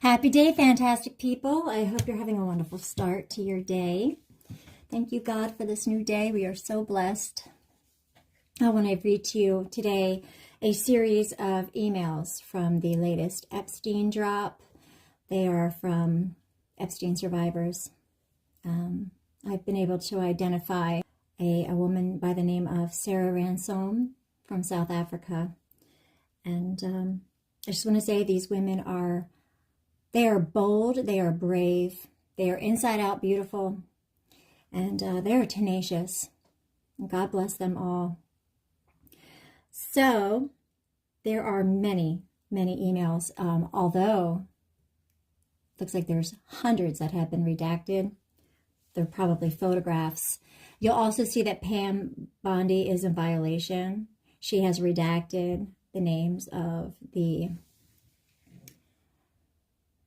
Happy day, fantastic people. I hope you're having a wonderful start to your day. Thank you, God, for this new day. We are so blessed. I want to read to you today a series of emails from the latest Epstein drop. They are from Epstein survivors. I've been able to identify a woman by the name of Sarah Ransom from South Africa. And I just want to say these women are bold, they are brave, they are inside out beautiful, and they are tenacious. And God bless them all. So there are many, many emails, although it looks like there's hundreds that have been redacted. They're probably photographs. You'll also see that Pam Bondi is in violation. She has redacted the names of the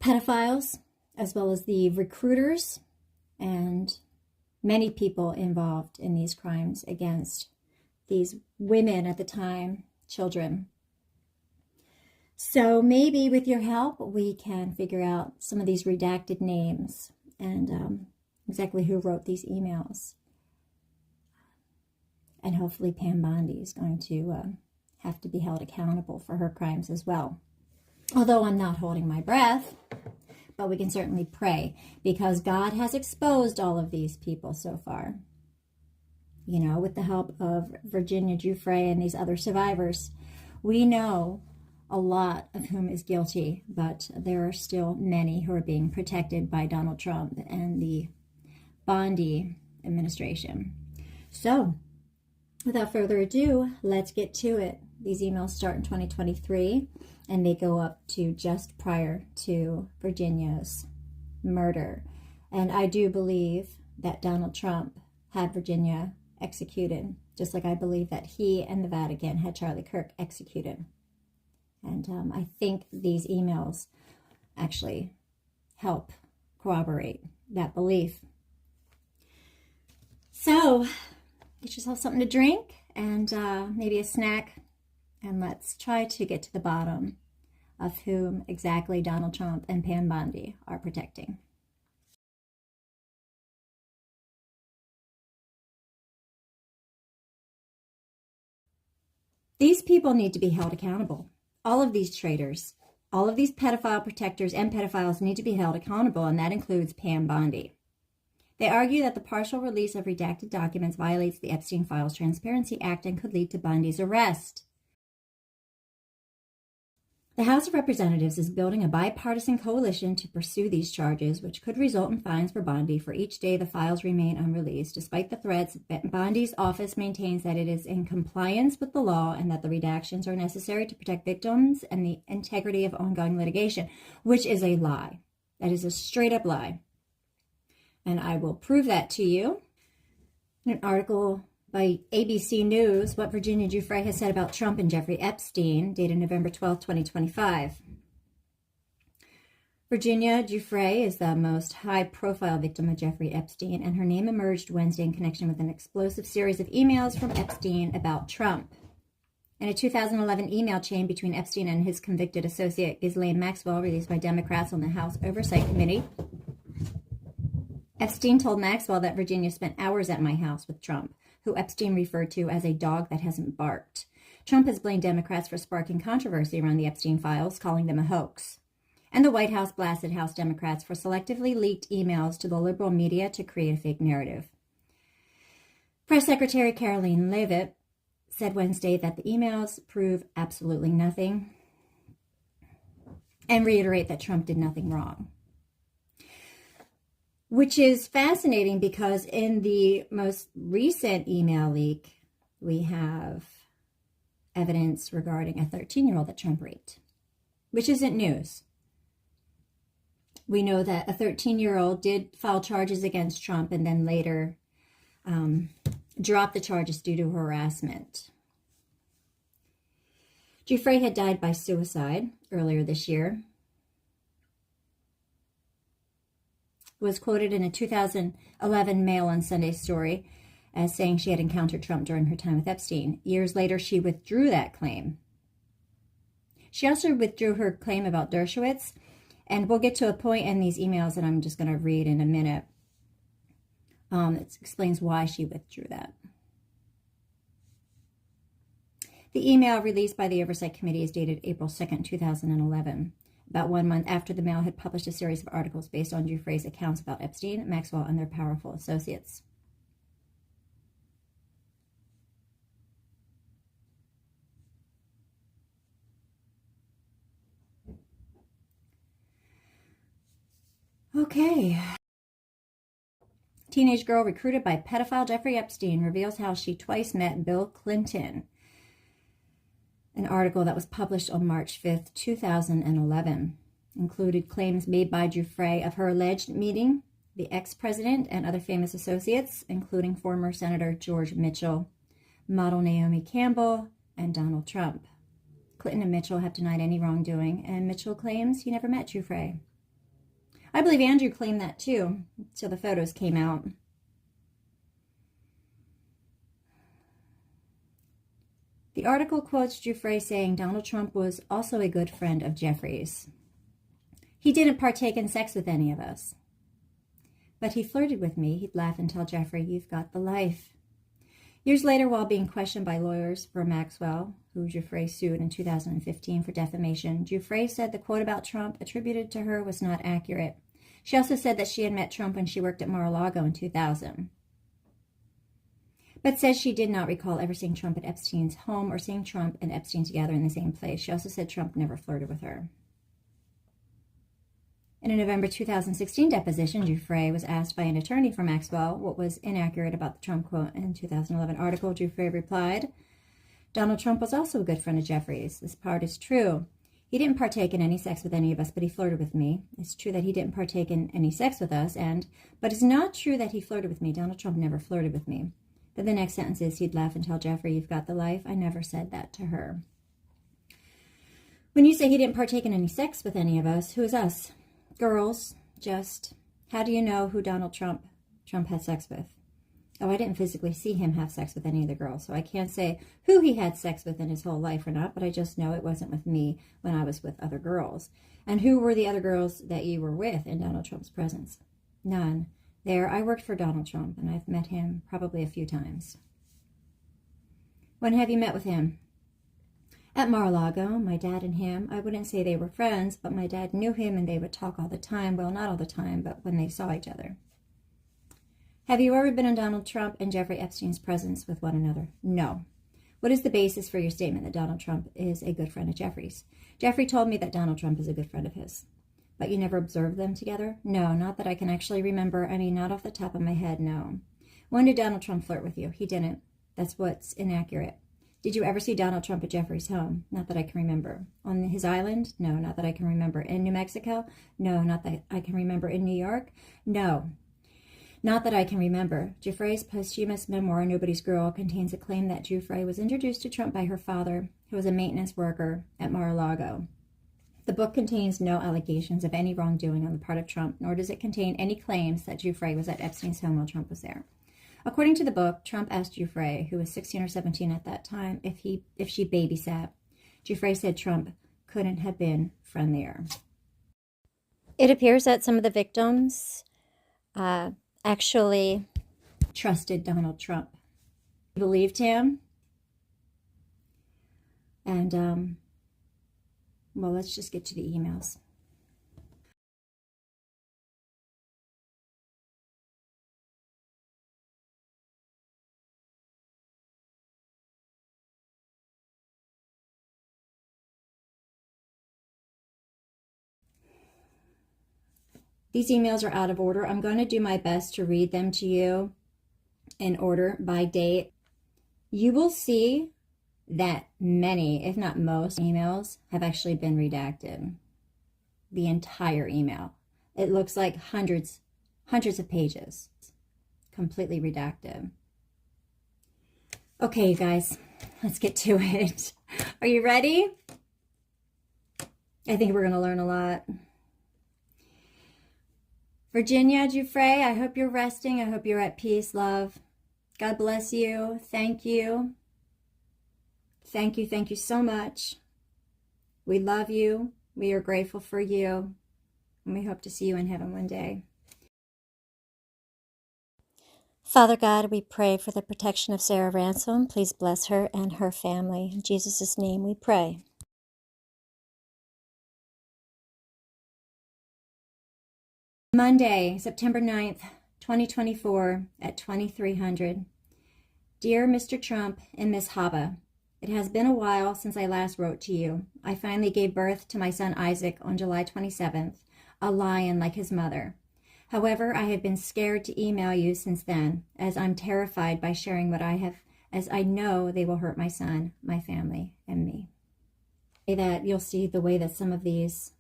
pedophiles, as well as the recruiters, and many people involved in these crimes against these women at the time, children. So maybe with your help, we can figure out some of these redacted names and exactly who wrote these emails. And hopefully Pam Bondi is going to have to be held accountable for her crimes as well. Although I'm not holding my breath, but we can certainly pray because God has exposed all of these people so far. You know, with the help of Virginia Giuffre and these other survivors, we know a lot of whom is guilty, but there are still many who are being protected by Donald Trump and the Bondi administration. So, without further ado, let's get to it. These emails start in 2023, and they go up to just prior to Virginia's murder. And I do believe that Donald Trump had Virginia executed, just like I believe that he and the Vatican had Charlie Kirk executed. And I think these emails actually help corroborate that belief. So, get yourself something to drink and maybe a snack, and let's try to get to the bottom of whom exactly Donald Trump and Pam Bondi are protecting. These people need to be held accountable. All of these traitors, all of these pedophile protectors and pedophiles need to be held accountable, and that includes Pam Bondi. They argue that the partial release of redacted documents violates the Epstein Files Transparency Act and could lead to Bondi's arrest. The House of Representatives is building a bipartisan coalition to pursue these charges, which could result in fines for Bondi for each day the files remain unreleased. Despite the threats, Bondi's office maintains that it is in compliance with the law and that the redactions are necessary to protect victims and the integrity of ongoing litigation, which is a lie. That is a straight-up lie. And I will prove that to you. In an article by ABC News, what Virginia Giuffre has said about Trump and Jeffrey Epstein, dated November 12, 2025. Virginia Giuffre is the most high-profile victim of Jeffrey Epstein, and her name emerged Wednesday in connection with an explosive series of emails from Epstein about Trump. In a 2011 email chain between Epstein and his convicted associate Ghislaine Maxwell, released by Democrats on the House Oversight Committee, Epstein told Maxwell that Virginia spent hours at my house with Trump, who Epstein referred to as a dog that hasn't barked. Trump has blamed Democrats for sparking controversy around the Epstein files, calling them a hoax. And the White House blasted House Democrats for selectively leaked emails to the liberal media to create a fake narrative. Press Secretary Caroline Leavitt said Wednesday that the emails prove absolutely nothing and reiterate that Trump did nothing wrong. Which is fascinating because in the most recent email leak, we have evidence regarding a 13-year-old that Trump raped, which isn't news. We know that a 13-year-old did file charges against Trump and then later dropped the charges due to harassment. Giuffre had died by suicide earlier this year. Was quoted in a 2011 Mail on Sunday story as saying she had encountered Trump during her time with Epstein. Years later, she withdrew that claim. She also withdrew her claim about Dershowitz And we'll get to a point in these emails that I'm just going to read in a minute. It explains why she withdrew that. The email released by the Oversight Committee is dated April 2nd, 2011, about 1 month after the Mail had published a series of articles based on Giuffre's accounts about Epstein, Maxwell, and their powerful associates. Okay. Teenage girl recruited by pedophile Jeffrey Epstein reveals how she twice met Bill Clinton. An article that was published on March 5th, 2011, included claims made by Giuffre of her alleged meeting the ex-president and other famous associates, including former Senator George Mitchell, model Naomi Campbell, and Donald Trump. Clinton and Mitchell have denied any wrongdoing, and Mitchell claims he never met Giuffre. I believe Andrew claimed that too, till the photos came out. The article quotes Giuffre saying Donald Trump was also a good friend of Jeffrey's. He didn't partake in sex with any of us. But he flirted with me. He'd laugh and tell Jeffrey, "You've got the life." Years later, while being questioned by lawyers for Maxwell, who Giuffre sued in 2015 for defamation, Giuffre said the quote about Trump attributed to her was not accurate. She also said that she had met Trump when she worked at Mar-a-Lago in 2000. But says she did not recall ever seeing Trump at Epstein's home or seeing Trump and Epstein together in the same place. She also said Trump never flirted with her. In a November 2016 deposition, Giuffre was asked by an attorney for Maxwell what was inaccurate about the Trump quote in 2011 article. Giuffre replied, "Donald Trump was also a good friend of Jeffrey's. This part is true. He didn't partake in any sex with any of us, but he flirted with me. It's true that he didn't partake in any sex with us, but it's not true that he flirted with me. Donald Trump never flirted with me." Then the next sentence is, he'd laugh and tell Jeffrey, "You've got the life." I never said that to her. When you say he didn't partake in any sex with any of us, who is us? Girls, just, how do you know who Donald Trump had sex with? Oh, I didn't physically see him have sex with any of the girls, so I can't say who he had sex with in his whole life or not, but I just know it wasn't with me when I was with other girls. And who were the other girls that you were with in Donald Trump's presence? None. There, I worked for Donald Trump, and I've met him probably a few times. When have you met with him? At Mar-a-Lago, my dad and him. I wouldn't say they were friends, but my dad knew him and they would talk all the time. Well, not all the time, but when they saw each other. Have you ever been in Donald Trump and Jeffrey Epstein's presence with one another? No. What is the basis for your statement that Donald Trump is a good friend of Jeffrey's? Jeffrey told me that Donald Trump is a good friend of his. But you never observed them together? No, not that I can actually remember. I mean, not off the top of my head, no. When did Donald Trump flirt with you? He didn't. That's what's inaccurate. Did you ever see Donald Trump at Jeffrey's home? Not that I can remember. On his island? No, not that I can remember. In New Mexico? No, not that I can remember. In New York? No, not that I can remember. Giuffre's posthumous memoir, Nobody's Girl, contains a claim that Giuffre was introduced to Trump by her father, who was a maintenance worker at Mar-a-Lago. The book contains no allegations of any wrongdoing on the part of Trump, nor does it contain any claims that Giuffre was at Epstein's home while Trump was there. According to the book, Trump asked Giuffre, who was 16 or 17 at that time, if she babysat. Giuffre said Trump couldn't have been friendlier. It appears that some of the victims actually trusted Donald Trump, believed him, and well, let's just get to the emails. These emails are out of order. I'm going to do my best to read them to you in order by date. You will see that many, if not most, emails have actually been redacted. The entire email. It looks like hundreds of pages. Completely redacted. Okay, you guys, let's get to it. Are you ready? I think we're going to learn a lot. Virginia Giuffre, I hope you're resting. I hope you're at peace, love. God bless you. Thank you. Thank you so much. We love you. We are grateful for you. and we hope to see you in heaven one day. Father God, we pray for the protection of Sarah Ransom. Please bless her and her family. In Jesus' name we pray. Monday, September 9th, 2024 at 2300. Dear Mr. Trump and Ms. Haba, it has been a while since I last wrote to you. I finally gave birth to my son Isaac on July 27th, a lion like his mother. However, I have been scared to email you since then, as I'm terrified by sharing what I have, as I know they will hurt my son, my family, and me. That you'll see the way that some of these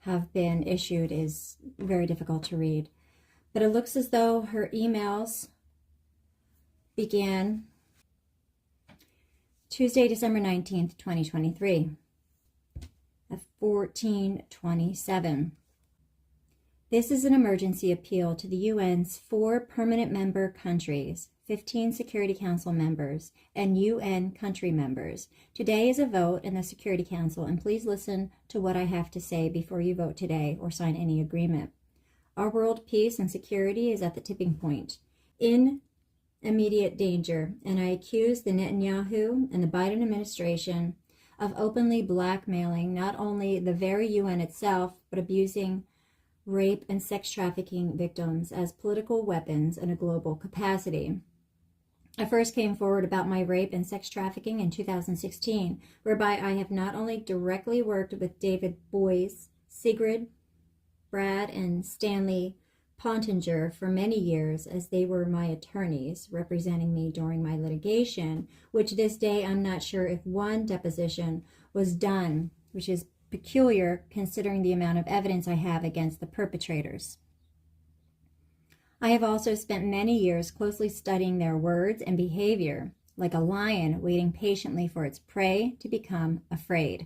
have been issued is very difficult to read. But it looks as though her emails began Tuesday, December 19th, 2023 at 14:27. This is an emergency appeal to the UN's 4 permanent member countries, 15 Security Council members, and UN country members. Today is a vote in the Security Council, and please listen to what I have to say before you vote today or sign any agreement. Our world peace and security is at the tipping point, in immediate danger, and I accuse the Netanyahu and the Biden administration of openly blackmailing not only the very UN itself, but abusing rape and sex trafficking victims as political weapons in a global capacity. I first came forward about my rape and sex trafficking in 2016, whereby I have not only directly worked with David Boies, Sigrid, Brad, and Stanley Pontinger for many years, as they were my attorneys representing me during my litigation, which this day I'm not sure if one deposition was done, which is peculiar considering the amount of evidence I have against the perpetrators. I have also spent many years closely studying their words and behavior, like a lion waiting patiently for its prey to become afraid.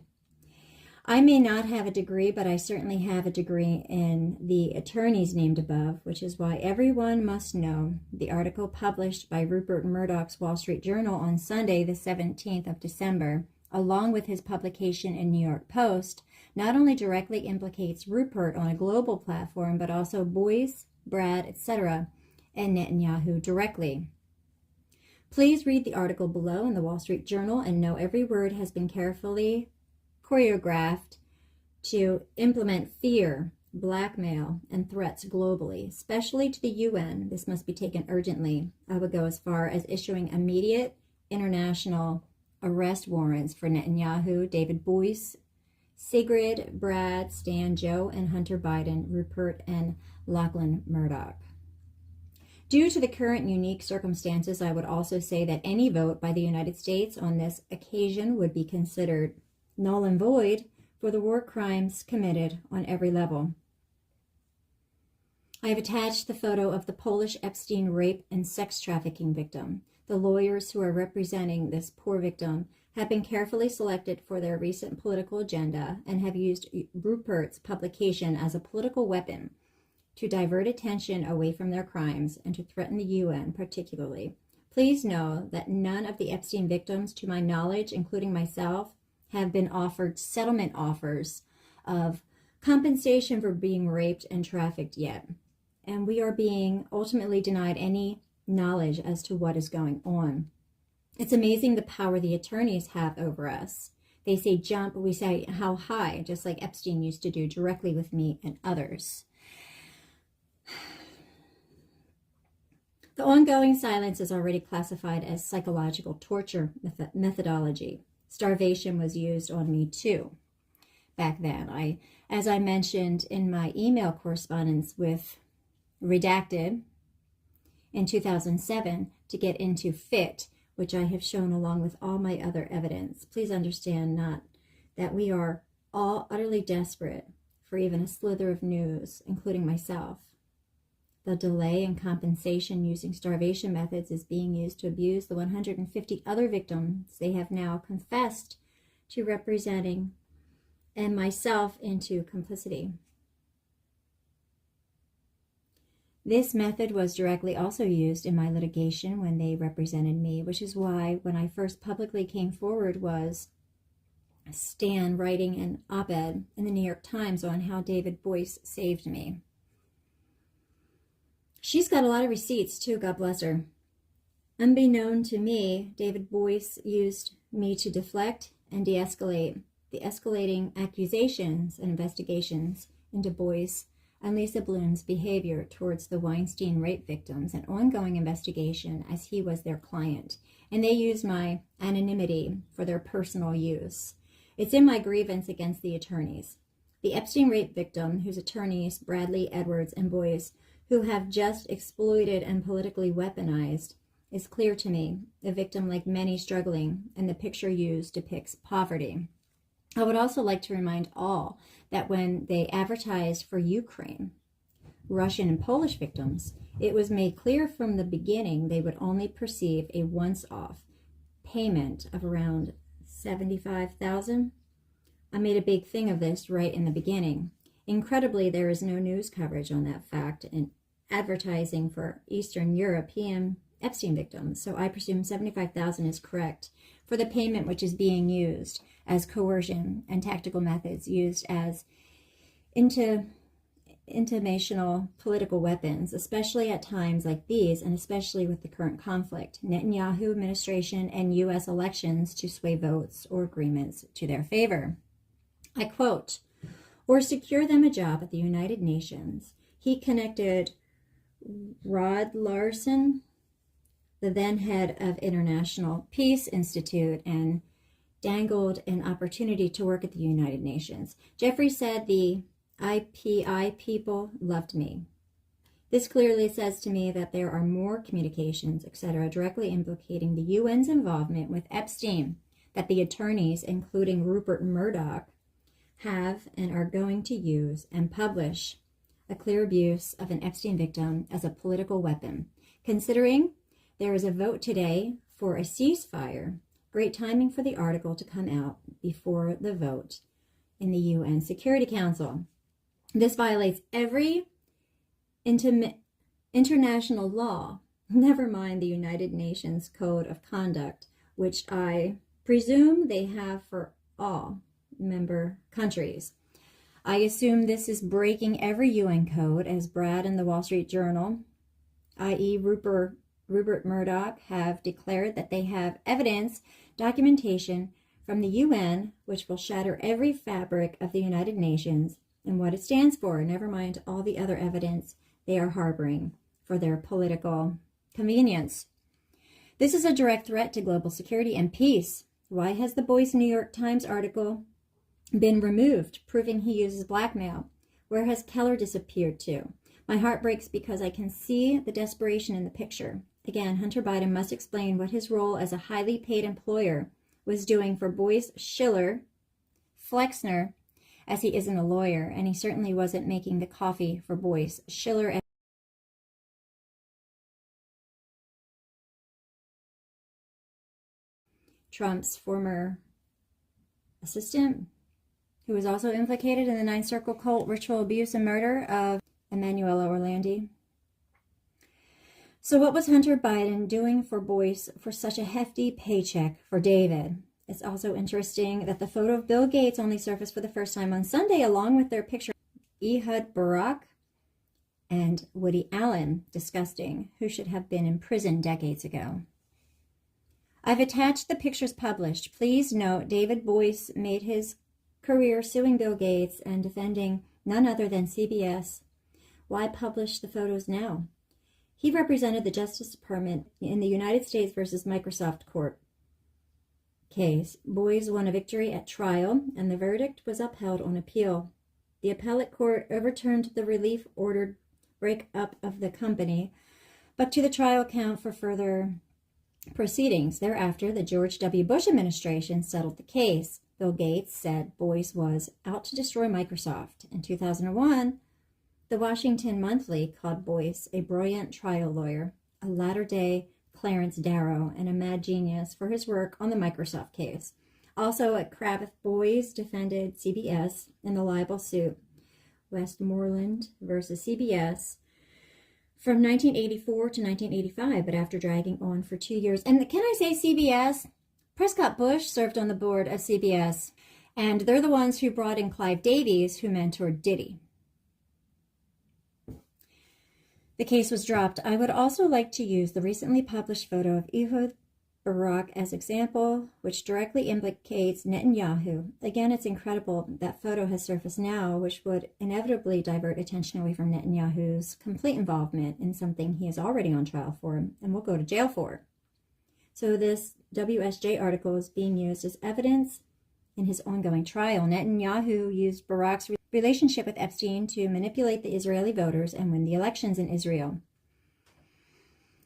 I may not have a degree, but I certainly have a degree in the attorneys named above, which is why everyone must know the article published by Rupert Murdoch's Wall Street Journal on Sunday, the 17th of December, along with his publication in New York Post, not only directly implicates Rupert on a global platform, but also Boies, Brad, etc., and Netanyahu directly. Please read the article below in the Wall Street Journal and know every word has been carefully choreographed to implement fear, blackmail, and threats globally, especially to the UN. This must be taken urgently. I would go as far as issuing immediate international arrest warrants for Netanyahu, David Boies, Sigrid, Brad, Stan, Joe, and Hunter Biden, Rupert, and Lachlan Murdoch. Due to the current unique circumstances, I would also say that any vote by the United States on this occasion would be considered null and void for the war crimes committed on every level. I have attached the photo of the Polish Epstein rape and sex trafficking victim. The lawyers who are representing this poor victim have been carefully selected for their recent political agenda and have used Rupert's publication as a political weapon to divert attention away from their crimes and to threaten the UN particularly. Please know that none of the Epstein victims, to my knowledge, including myself, have been offered settlement offers of compensation for being raped and trafficked yet. And we are being ultimately denied any knowledge as to what is going on. It's amazing the power the attorneys have over us. They say jump, we say how high, just like Epstein used to do directly with me and others. The ongoing silence is already classified as psychological torture methodology. Starvation was used on me too back then. As I mentioned in my email correspondence with Redacted in 2007 to get into FIT, which I have shown along with all my other evidence. Please understand not that we are all utterly desperate for even a slither of news, including myself. The delay in compensation using starvation methods is being used to abuse the 150 other victims they have now confessed to representing, and myself into complicity. This method was directly also used in my litigation when they represented me, which is why when I first publicly came forward was Stan writing an op-ed in the New York Times on how David Boyce saved me. She's got a lot of receipts too, God bless her. Unbeknown to me, David Boyce used me to deflect and de-escalate the escalating accusations and investigations into Boyce and Lisa Bloom's behavior towards the Weinstein rape victims, an ongoing investigation as he was their client. And they used my anonymity for their personal use. It's in my grievance against the attorneys. The Epstein rape victim, whose attorneys, Bradley, Edwards, and Boyce, who have just exploited and politically weaponized, is clear to me, a victim like many struggling, and the picture used depicts poverty. I would also like to remind all that when they advertised for Ukraine, Russian and Polish victims, it was made clear from the beginning they would only perceive a once-off payment of around $75,000. I made a big thing of this right in the beginning. Incredibly, there is no news coverage on that fact in advertising for Eastern European Epstein victims, so I presume $75,000 is correct for the payment which is being used as coercion and tactical methods used as intimational political weapons, especially at times like these, and especially with the current conflict, Netanyahu administration and U.S. elections to sway votes or agreements to their favor. I quote, or secure them a job at the United Nations. He connected Rod Larson, the then head of International Peace Institute, and dangled an opportunity to work at the United Nations. Jeffrey said the IPI people loved me. This clearly says to me that there are more communications, etc., directly implicating the UN's involvement with Epstein that the attorneys, including Rupert Murdoch, have and are going to use and publish a clear abuse of an Epstein victim as a political weapon. Considering there is a vote today for a ceasefire, great timing for the article to come out before the vote in the UN Security Council. This violates every international law, never mind the United Nations Code of Conduct, which I presume they have for all member countries. I assume this is breaking every UN code, as Brad and the Wall Street Journal, i.e. Rupert Murdoch, have declared that they have evidence, documentation from the UN, which will shatter every fabric of the United Nations and what it stands for, never mind all the other evidence they are harboring for their political convenience. This is a direct threat to global security and peace. Why has the Boyce New York Times article been removed, proving he uses blackmail? Where has Keller disappeared to? My heart breaks because I can see the desperation in the picture. Again, Hunter Biden must explain what his role as a highly paid employer was doing for Boyce, Schiller, Flexner, as he isn't a lawyer, and he certainly wasn't making the coffee for Boyce, Schiller, Trump's former assistant, who was also implicated in the Nine Circle cult ritual abuse and murder of Emanuela Orlandi. So what was Hunter Biden doing for Boyce for such a hefty paycheck for David? It's also interesting that the photo of Bill Gates only surfaced for the first time on Sunday, along with their picture of Ehud Barak and Woody Allen. Disgusting. Who should have been in prison decades ago. I've attached the pictures published. Please note David Boyce made his career suing Bill Gates and defending none other than CBS. Why publish the photos now? He represented the Justice Department in the United States versus Microsoft court case. Boyce won a victory at trial, and the verdict was upheld on appeal. The appellate court overturned the relief-ordered breakup of the company, but to the trial count for further proceedings. Thereafter, the George W. Bush administration settled the case. Bill Gates said Boyce was out to destroy Microsoft. In 2001, the Washington Monthly called Boyce a brilliant trial lawyer, a latter-day Clarence Darrow, and a mad genius for his work on the Microsoft case. Also at Cravath, Boyce defended CBS in the libel suit Westmoreland versus CBS from 1984 to 1985, but after dragging on for 2 years. And can I say CBS? Prescott Bush served on the board of CBS. And they're the ones who brought in Clive Davies, who mentored Diddy. The case was dropped. I would also like to use the recently published photo of Ehud Barak as example, which directly implicates Netanyahu. Again, it's incredible that photo has surfaced now, which would inevitably divert attention away from Netanyahu's complete involvement in something he is already on trial for and will go to jail for. So this WSJ article is being used as evidence in his ongoing trial. Netanyahu used Barak's relationship with Epstein to manipulate the Israeli voters and win the elections in Israel.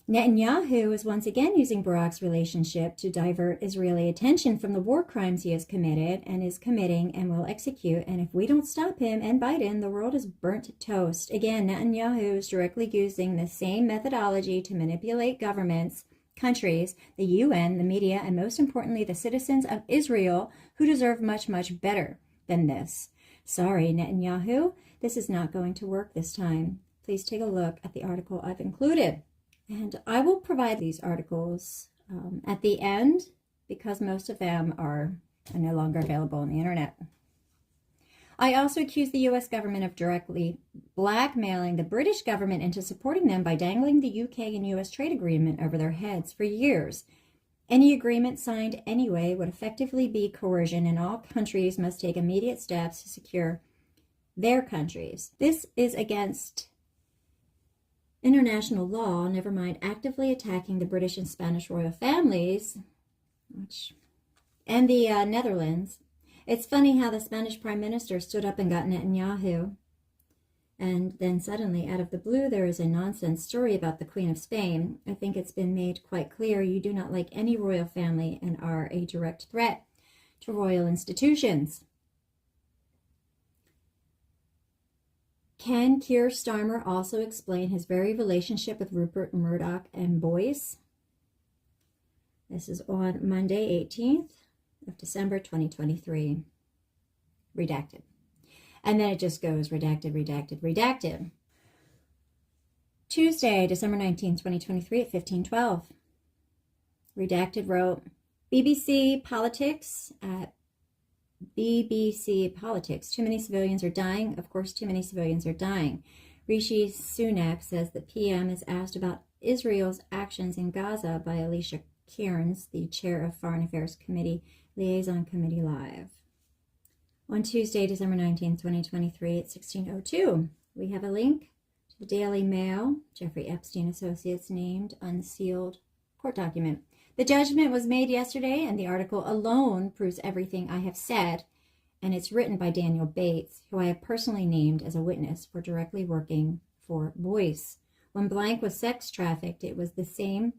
Netanyahu is once again using Barak's relationship to divert Israeli attention from the war crimes he has committed and is committing and will execute. And if we don't stop him and Biden, the world is burnt toast. Again, Netanyahu is directly using the same methodology to manipulate governments, countries, the UN, the media, and most importantly, the citizens of Israel, who deserve much, much better than this. Sorry, Netanyahu, this is not going to work this time. Please take a look at the article I've included. And I will provide these articles at the end because most of them are no longer available on the internet. I also accuse the U.S. government of directly blackmailing the British government into supporting them by dangling the UK and U.S. trade agreement over their heads for years. Any agreement signed anyway would effectively be coercion, and all countries must take immediate steps to secure their countries. This is against international law, never mind actively attacking the British and Spanish royal families, and the Netherlands. It's funny how the Spanish prime minister stood up and got Netanyahu, and then suddenly, out of the blue, there is a nonsense story about the Queen of Spain. I think it's been made quite clear you do not like any royal family and are a direct threat to royal institutions. Can Keir Starmer also explain his very relationship with Rupert Murdoch and Boyce? This is on Monday, 18th of December, 2023. Redacted. And then it just goes redacted, redacted, redacted. Tuesday, December 19th, 2023 at 15:12. Redacted wrote, BBC Politics at BBC Politics. Too many civilians are dying. Of course, too many civilians are dying. Rishi Sunak says the PM is asked about Israel's actions in Gaza by Alicia Cairns, the chair of Foreign Affairs Committee, Liaison Committee Live. On Tuesday, December 19th, 2023 at 16:02, we have a link to the Daily Mail, Jeffrey Epstein Associates named unsealed court document. The judgment was made yesterday, and the article alone proves everything I have said, and it's written by Daniel Bates, who I have personally named as a witness for directly working for Boyce. When Blank was sex trafficked, it was the same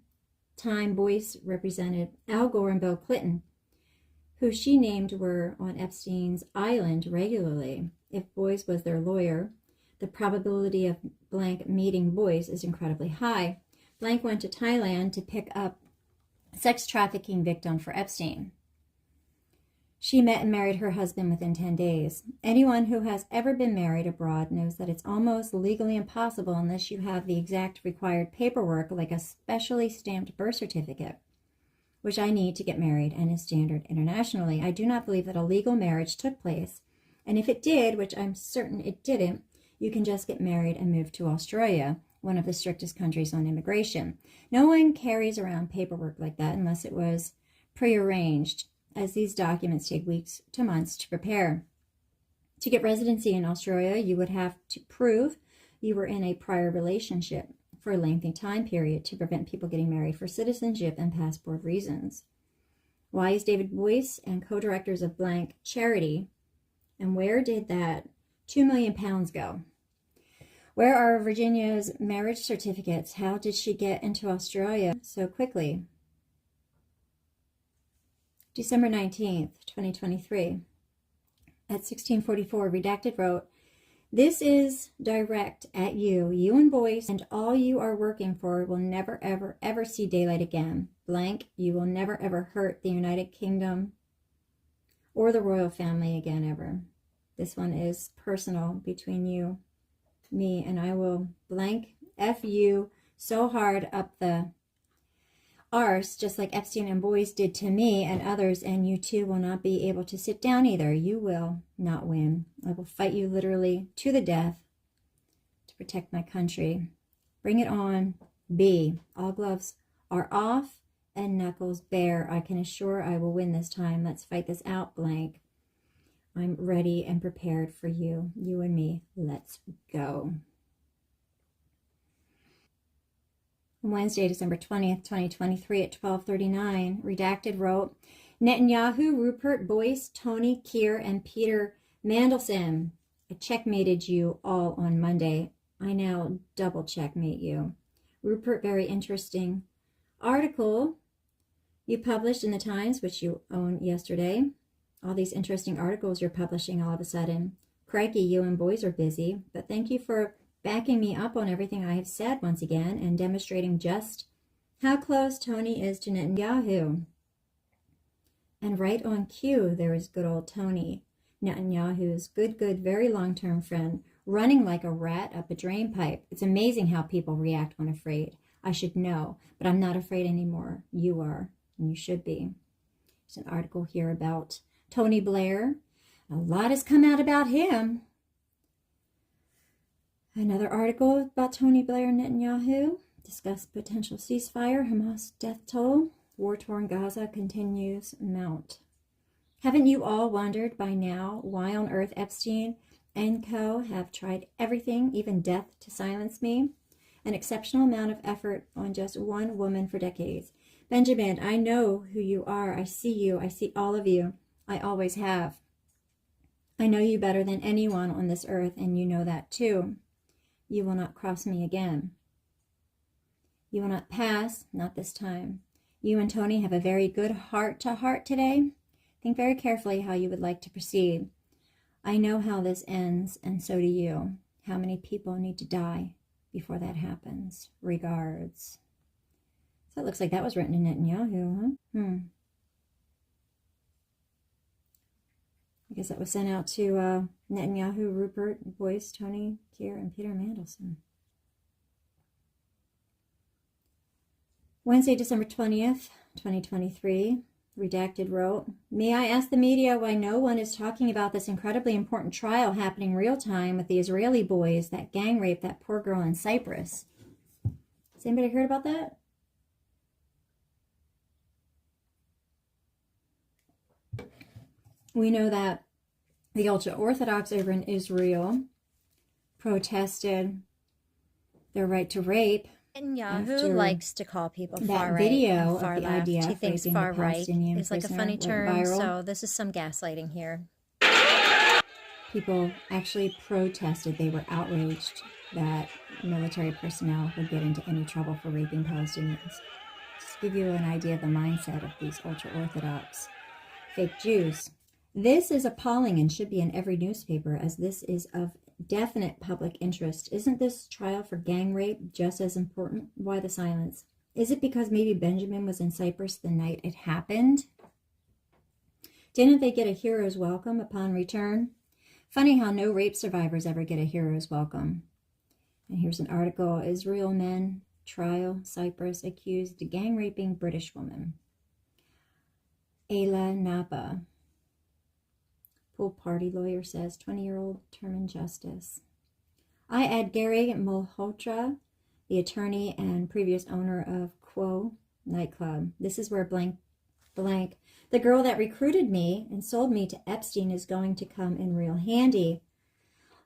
time Boyce represented Al Gore and Bill Clinton, who she named were on Epstein's island regularly. If Boyce was their lawyer, the probability of Blank meeting Boyce is incredibly high. Blank went to Thailand to pick up sex trafficking victim for Epstein. She met and married her husband within 10 days. Anyone who has ever been married abroad knows that it's almost legally impossible unless you have the exact required paperwork, like a specially stamped birth certificate, which I need to get married and is standard internationally. I do not believe that a legal marriage took place, and if it did, which I'm certain it didn't, you can just get married and move to Australia, one of the strictest countries on immigration. No one carries around paperwork like that unless it was prearranged, as these documents take weeks to months to prepare. To get residency in Australia, you would have to prove you were in a prior relationship for a lengthy time period to prevent people getting married for citizenship and passport reasons. Why is David Boyce and co-directors of Blank charity? And where did that £2 million go? Where are Virginia's marriage certificates? How did she get into Australia so quickly? December 19th, 2023. At 16:44, Redacted wrote, "This is direct at you. You and Boyce and all you are working for will never, ever, ever see daylight again. Blank, you will never, ever hurt the United Kingdom or the royal family again, ever. This one is personal between you, me, and I will blank F you so hard up the arse, just like Epstein and Boyce did to me and others, and you too will not be able to sit down either. You will not win. I will fight you literally to the death to protect my country. Bring it on. B. All gloves are off and knuckles bare. I can assure I will win this time. Let's fight this out, blank. I'm ready and prepared for you. You and me. Let's go. Wednesday, December 20th, 2023 at 12:39, Redacted wrote, Netanyahu, Rupert, Boyce, Tony, Keir, and Peter Mandelson. I checkmated you all on Monday. I now double checkmate you. Rupert, very interesting article you published in the Times, which you own yesterday. All these interesting articles you're publishing all of a sudden. Crikey, you and Boyce are busy, but thank you for backing me up on everything I have said once again and demonstrating just how close Tony is to Netanyahu. And right on cue, there is good old Tony, Netanyahu's good, very long-term friend, running like a rat up a drain pipe. It's amazing how people react when afraid. I should know, but I'm not afraid anymore. You are, and you should be. There's an article here about Tony Blair. A lot has come out about him. Another article about Tony Blair and Netanyahu. Discuss potential ceasefire, Hamas death toll. War-torn Gaza continues mount. Haven't you all wondered by now why on earth Epstein and co. have tried everything, even death, to silence me? An exceptional amount of effort on just one woman for decades. Benjamin, I know who you are. I see you. I see all of you. I always have. I know you better than anyone on this earth, and you know that too. You will not cross me again. You will not pass, not this time. You and Tony have a very good heart-to-heart today. Think very carefully how you would like to proceed. I know how this ends, and so do you. How many people need to die before that happens? Regards. So it looks like that was written to Netanyahu, huh? I guess that was sent out to Netanyahu, Rupert, Boyce, Tony, Keir, and Peter Mandelson. Wednesday, December 20th, 2023, Redacted wrote, May I ask the media why no one is talking about this incredibly important trial happening real time with the Israeli boys that gang raped that poor girl in Cyprus? Has anybody heard about that? We know that the ultra-Orthodox over in Israel protested their right to rape. Netanyahu likes to call people far right video and far of the left. IDF He thinks far right is like a funny term, viral. so this is some gaslighting here. People actually protested. They were outraged that military personnel would get into any trouble for raping Palestinians. Just to give you an idea of the mindset of these ultra-Orthodox fake Jews. This is appalling and should be in every newspaper, as this is of definite public interest. Isn't this trial for gang rape just as important? Why the silence? Is it because maybe Benjamin was in Cyprus the night it happened? Didn't they get a hero's welcome upon return? Funny how no rape survivors ever get a hero's welcome. And here's an article, Israel men trial Cyprus accused gang raping British woman. Ayla Napa. Pool party lawyer says 20-year-old term in justice. I add Gary Malhotra, the attorney and previous owner of Quo nightclub. This is where blank, the girl that recruited me and sold me to Epstein is going to come in real handy.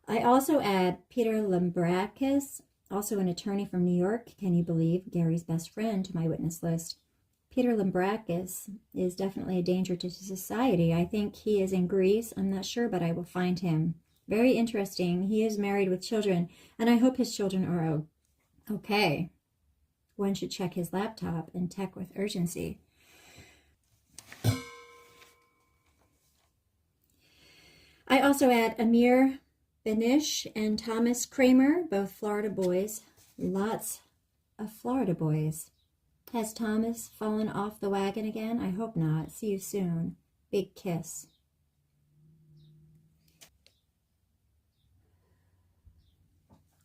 I also add Peter Lambrakis, also an attorney from New York. Can you believe? Gary's best friend to my witness list. Peter Lambrakis is definitely a danger to society. I think he is in Greece. I'm not sure, but I will find him. Very interesting. He is married with children, and I hope his children are okay. One should check his laptop and tech with urgency. I also add Amir Benish and Thomas Kramer, both Florida boys. Lots of Florida boys. Has Thomas fallen off the wagon again? I hope not. See you soon. Big kiss.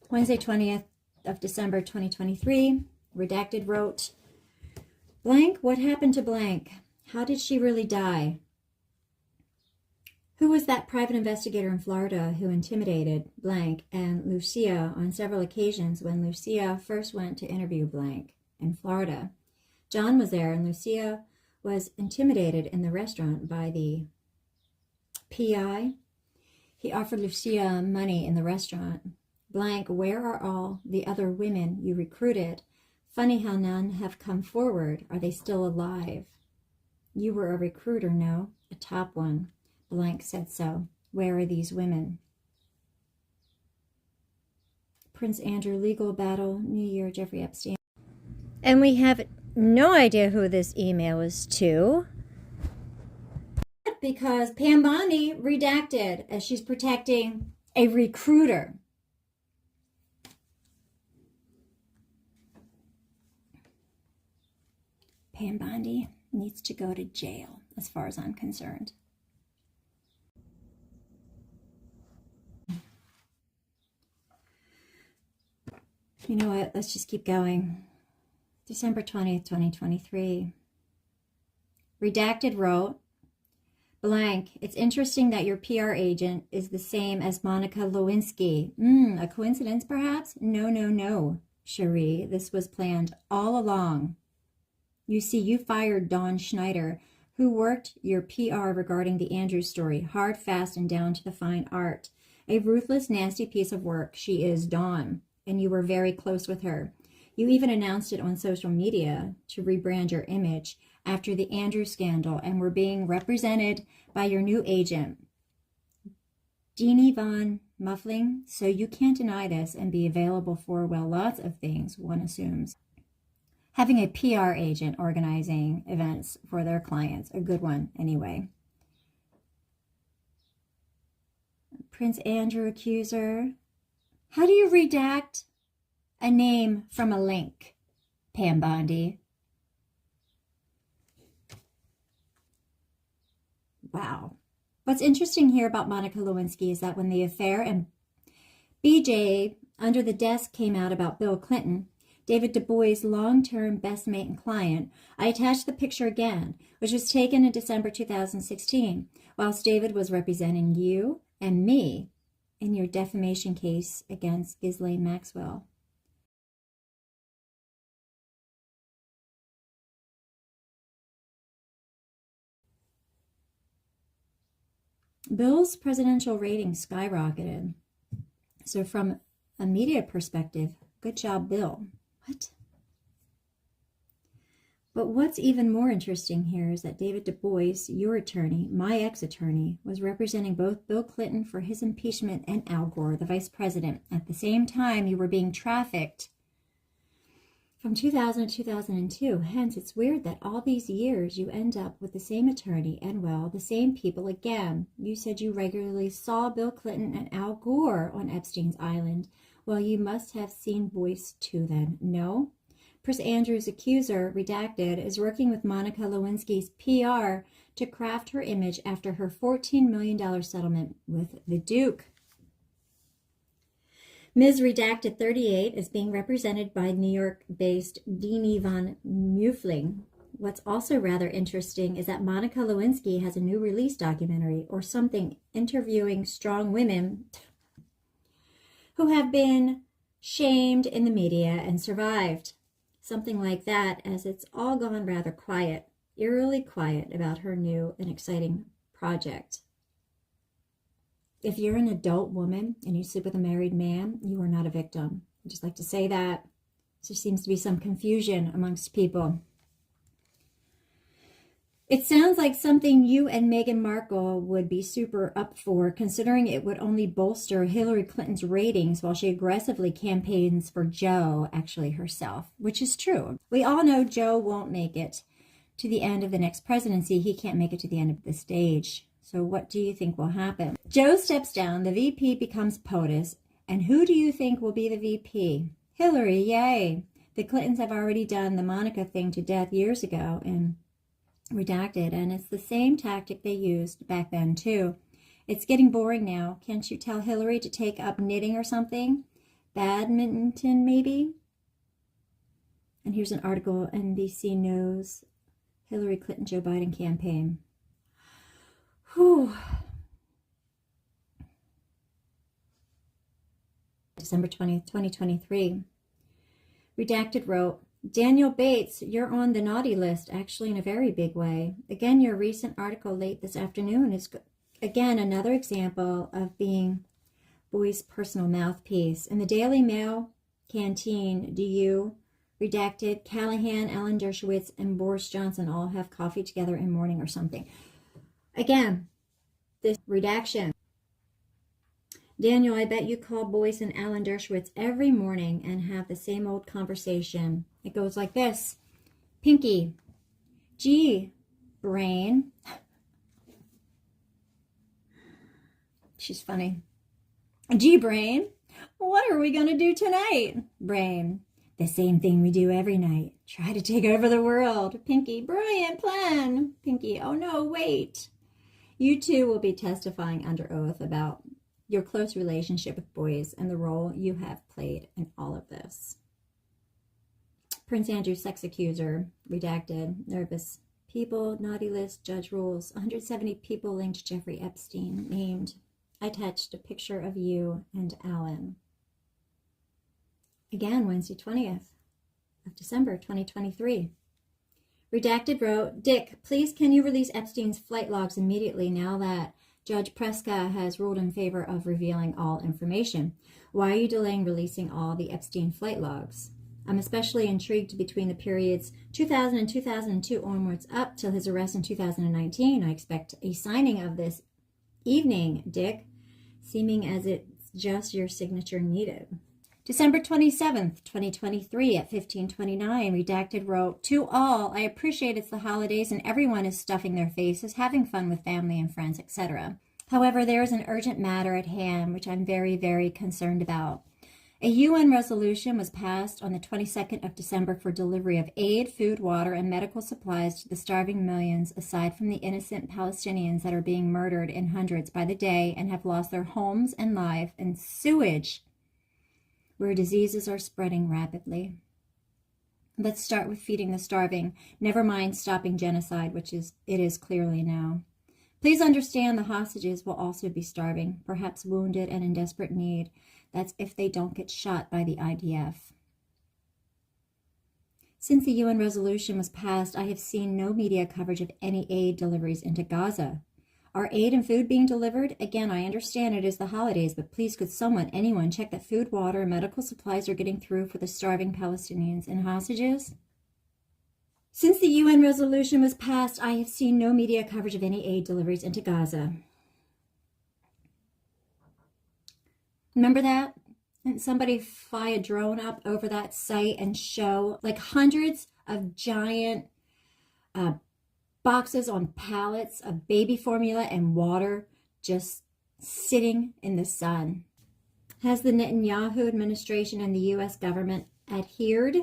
Wednesday, 20th of December, 2023. Redacted wrote, Blank, what happened to Blank? How did she really die? Who was that private investigator in Florida who intimidated Blank and Lucia on several occasions when Lucia first went to interview Blank in Florida? John was there, and Lucia was intimidated in the restaurant by the PI. He offered Lucia money in the restaurant. Blank, where are all the other women you recruited? Funny how none have come forward. Are they still alive? You were a recruiter, no? A top one. Blank said so. Where are these women? Prince Andrew legal battle, New Year, Jeffrey Epstein. And we have no idea who this email is to. Because Pam Bondi redacted as she's protecting a recruiter. Pam Bondi needs to go to jail, as far as I'm concerned. You know what? Let's just keep going. December 20th, 2023. Redacted wrote, Blank, it's interesting that your PR agent is the same as Monica Lewinsky. A coincidence, perhaps? No, Cherie. This was planned all along. You see, you fired Dawn Schneider, who worked your PR regarding the Andrews story, hard, fast, and down to the fine art. A ruthless, nasty piece of work. She is Dawn, and you were very close with her. You even announced it on social media to rebrand your image after the Andrews scandal, and were being represented by your new agent, Deanie Von Muffling. So you can't deny this and be available for, well, lots of things, one assumes. Having a PR agent organizing events for their clients, a good one anyway. Prince Andrew accuser. How do you redact a name from a link, Pam Bondi? Wow. What's interesting here about Monica Lewinsky is that when the affair and BJ Under the Desk came out about Bill Clinton, David Du Bois' long-term best mate and client, I attached the picture again, which was taken in December 2016, whilst David was representing you and me in your defamation case against Ghislaine Maxwell. Bill's presidential rating skyrocketed. So from a media perspective, good job, Bill. What? But what's even more interesting here is that David Du Bois, your attorney, my ex-attorney, was representing both Bill Clinton for his impeachment and Al Gore, the vice president. At the same time, you were being trafficked from 2000 to 2002. Hence, it's weird that all these years you end up with the same attorney and, well, the same people again. You said you regularly saw Bill Clinton and Al Gore on Epstein's Island. Well, you must have seen Boyce too then. No? Prince Andrew's accuser, redacted, is working with Monica Lewinsky's PR to craft her image after her $14 million settlement with the Duke. Ms. Redacted 38 is being represented by New York-based Deanie Von Muffling. What's also rather interesting is that Monica Lewinsky has a new release documentary or something interviewing strong women who have been shamed in the media and survived. Something like that, as it's all gone rather quiet, eerily quiet about her new and exciting project. If you're an adult woman and you sleep with a married man, you are not a victim. I just like to say that. There seems to be some confusion amongst people. It sounds like something you and Meghan Markle would be super up for, considering it would only bolster Hillary Clinton's ratings while she aggressively campaigns for Joe, actually herself, which is true. We all know Joe won't make it to the end of the next presidency. He can't make it to the end of the stage. So what do you think will happen? Joe steps down, the VP becomes POTUS, and who do you think will be the VP? Hillary, yay. The Clintons have already done the Monica thing to death years ago and redacted, and it's the same tactic they used back then too. It's getting boring now. Can't you tell Hillary to take up knitting or something? Badminton, maybe? And here's an article, NBC knows Hillary Clinton, Joe Biden campaign. Whew. December 20th, 2023. Redacted wrote, Daniel Bates, you're on the naughty list, actually in a very big way. Again, your recent article late this afternoon is, again, another example of being Boy's personal mouthpiece. In the Daily Mail canteen, do you, redacted, Callahan, Alan Dershowitz, and Boris Johnson all have coffee together in morning or something? Again, this redaction. Daniel, I bet you call Boyce and Alan Dershowitz every morning and have the same old conversation. It goes like this. Pinky, gee, Brain. She's funny. Gee, Brain, what are we going to do tonight? Brain, the same thing we do every night. Try to take over the world. Pinky, brilliant plan. Pinky, oh no, wait. You two will be testifying under oath about your close relationship with Boyce and the role you have played in all of this. Prince Andrew sex accuser, redacted, nervous people, naughty list, judge rules, 170 people linked to Jeffrey Epstein, named. I attached a picture of you and Alan. Again, Wednesday 20th of December, 2023. Redacted wrote, Dick, please can you release Epstein's flight logs immediately now that Judge Preska has ruled in favor of revealing all information? Why are you delaying releasing all the Epstein flight logs? I'm especially intrigued between the periods 2000 and 2002 onwards up till his arrest in 2019. I expect a signing of this evening, Dick, seeming as it's just your signature needed. December 27th, 2023 at 15:29, redacted wrote, to all, I appreciate it's the holidays and everyone is stuffing their faces, having fun with family and friends, etc. However, there is an urgent matter at hand which I'm very, very concerned about. A UN resolution was passed on the 22nd of December for delivery of aid, food, water, and medical supplies to the starving millions, aside from the innocent Palestinians that are being murdered in hundreds by the day and have lost their homes and life in sewage, where diseases are spreading rapidly. Let's start with feeding the starving, never mind stopping genocide, which it is clearly now. Please understand the hostages will also be starving, perhaps wounded and in desperate need. That's if they don't get shot by the IDF. Since the UN resolution was passed, I have seen no media coverage of any aid deliveries into Gaza. Are aid and food being delivered? Again, I understand it is the holidays, but please could anyone check that food, water, and medical supplies are getting through for the starving Palestinians and hostages? Since the UN resolution was passed, I have seen no media coverage of any aid deliveries into Gaza. Remember that? And somebody fly a drone up over that site and show like hundreds of giant boxes on pallets of baby formula and water just sitting in the sun. Has the Netanyahu administration and the U.S. government adhered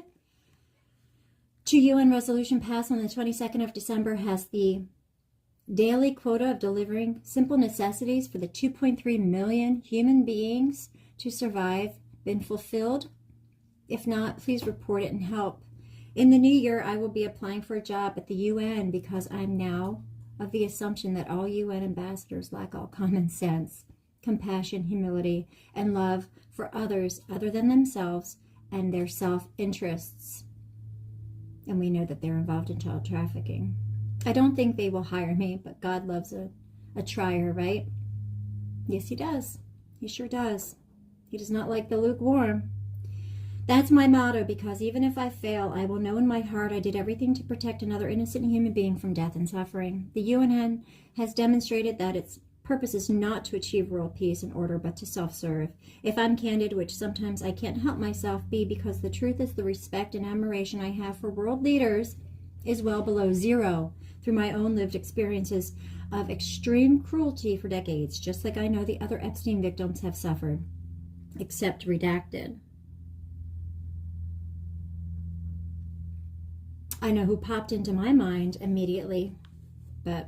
to UN resolution passed on the 22nd of December? Has the daily quota of delivering simple necessities for the 2.3 million human beings to survive been fulfilled? If not, please report it and help. In the new year, I will be applying for a job at the UN because I'm now of the assumption that all UN ambassadors lack all common sense, compassion, humility, and love for others other than themselves and their self-interests. And we know that they're involved in child trafficking. I don't think they will hire me, but God loves a trier, right? Yes, he does. He sure does. He does not like the lukewarm. That's my motto, because even if I fail, I will know in my heart I did everything to protect another innocent human being from death and suffering. The UN has demonstrated that its purpose is not to achieve world peace and order, but to self-serve. If I'm candid, which sometimes I can't help myself be, because the truth is the respect and admiration I have for world leaders is well below zero through my own lived experiences of extreme cruelty for decades, just like I know the other Epstein victims have suffered, except redacted. I know who popped into my mind immediately, but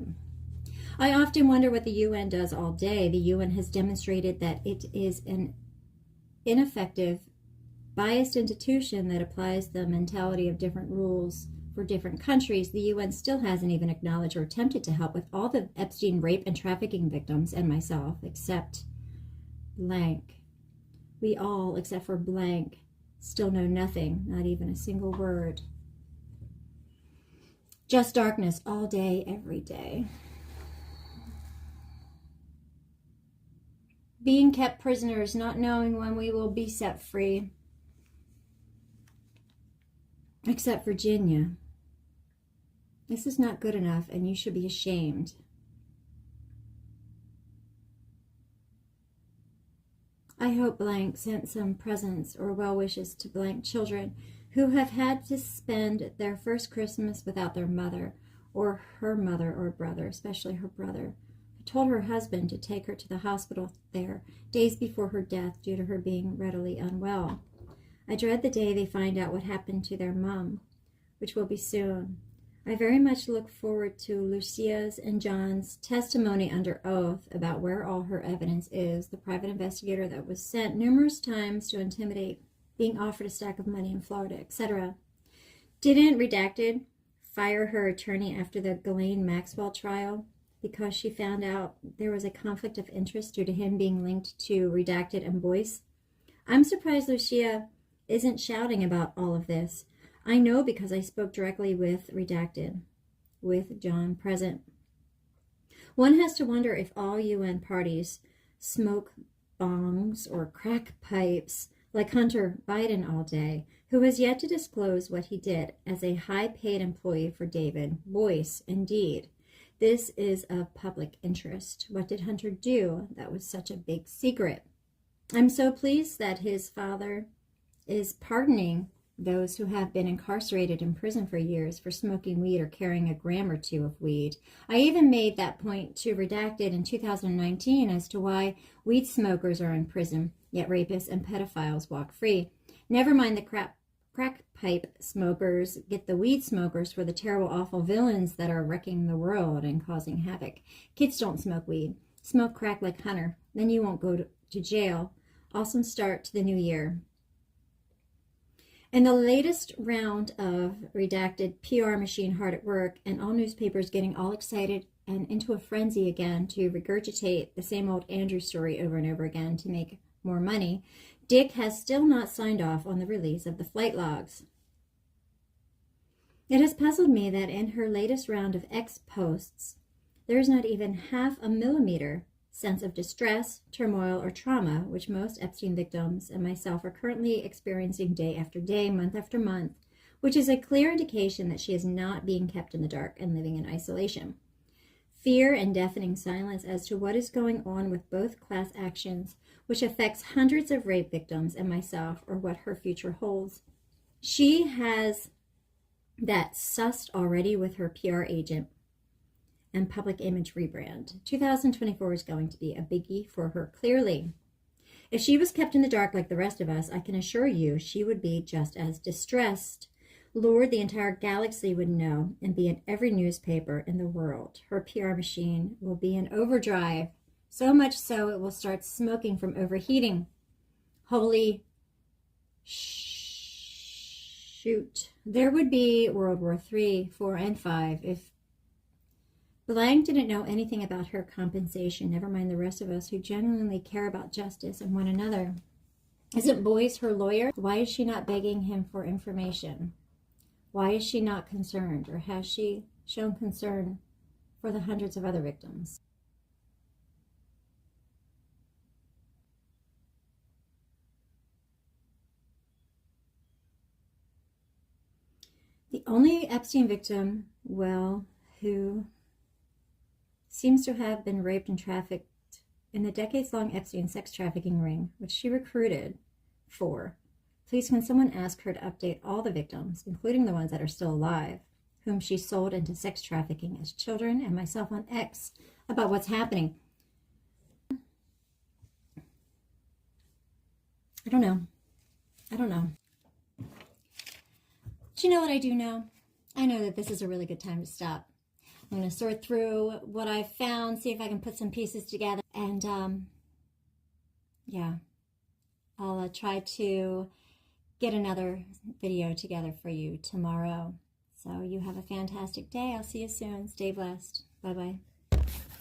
I often wonder what the UN does all day. The UN has demonstrated that it is an ineffective biased institution that applies the mentality of different rules for different countries, the UN still hasn't even acknowledged or attempted to help with all the Epstein rape and trafficking victims and myself, except blank. We all, except for blank, still know nothing, not even a single word. Just darkness all day, every day. Being kept prisoners, not knowing when we will be set free. Except Virginia. This is not good enough, and you should be ashamed. I hope blank sent some presents or well wishes to blank children who have had to spend their first Christmas without their mother, or her mother or brother, especially her brother, who told her husband to take her to the hospital there days before her death due to her being readily unwell. I dread the day they find out what happened to their mom, which will be soon. I very much look forward to Lucia's and John's testimony under oath about where all her evidence is, the private investigator that was sent numerous times to intimidate, being offered a stack of money in Florida, etc. Didn't Redacted fire her attorney after the Ghislaine Maxwell trial because she found out there was a conflict of interest due to him being linked to Redacted and Boyce? I'm surprised Lucia isn't shouting about all of this. I know because I spoke directly with Redacted, with John present. One has to wonder if all UN parties smoke bongs or crack pipes like Hunter Biden all day, who has yet to disclose what he did as a high-paid employee for David Boyce. Indeed, this is of public interest. What did Hunter do that was such a big secret? I'm so pleased that his father is pardoning those who have been incarcerated in prison for years for smoking weed or carrying a gram or two of weed. I even made that point to Redacted in 2019 as to why weed smokers are in prison, yet rapists and pedophiles walk free. Never mind the crack pipe smokers get the weed smokers for the terrible, awful villains that are wrecking the world and causing havoc. Kids don't smoke weed. Smoke crack like Hunter. Then you won't go to jail. Awesome start to the new year. In the latest round of Redacted, PR machine hard at work, and all newspapers getting all excited and into a frenzy again to regurgitate the same old Andrew story over and over again to make more money, Dick has still not signed off on the release of the flight logs. It has puzzled me that in her latest round of X posts, there is not even half a millimeter sense of distress, turmoil, or trauma, which most Epstein victims and myself are currently experiencing day after day, month after month, which is a clear indication that she is not being kept in the dark and living in isolation. Fear and deafening silence as to what is going on with both class actions, which affects hundreds of rape victims and myself, or what her future holds. She has that sussed already with her PR agent and public image rebrand. 2024 is going to be a biggie for her, clearly. If she was kept in the dark like the rest of us, I can assure you she would be just as distressed. Lord, the entire galaxy would know and be in every newspaper in the world. Her PR machine will be in overdrive, so much so it will start smoking from overheating. Holy shoot. There would be World War III, 4, and 5 if Blank didn't know anything about her compensation, never mind the rest of us who genuinely care about justice and one another. Isn't Boyce her lawyer? Why is she not begging him for information? Why is she not concerned, or has she shown concern for the hundreds of other victims? The only Epstein victim, who seems to have been raped and trafficked in the decades-long Epstein sex trafficking ring, which she recruited for. Please, can someone ask her to update all the victims, including the ones that are still alive, whom she sold into sex trafficking as children, and myself on X, about what's happening? I don't know. Do you know what I do know? I know that this is a really good time to stop. I'm going to sort through what I've found, see if I can put some pieces together, and yeah, I'll try to get another video together for you tomorrow. So you have a fantastic day. I'll see you soon. Stay blessed. Bye-bye.